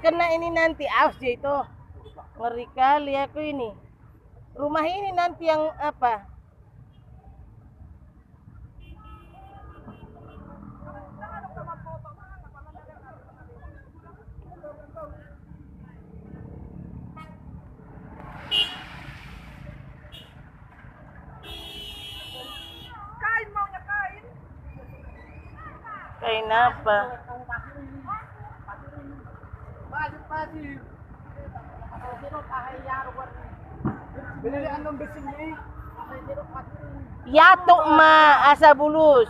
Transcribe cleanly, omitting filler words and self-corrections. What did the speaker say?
kena ini nanti aus dia itu. Ngeri kali aku ini. Rumah ini nanti yang apa? Kain maunya kain. Kain apa? Pasir. Binilian ng besin niya. Yato ma asa bulus.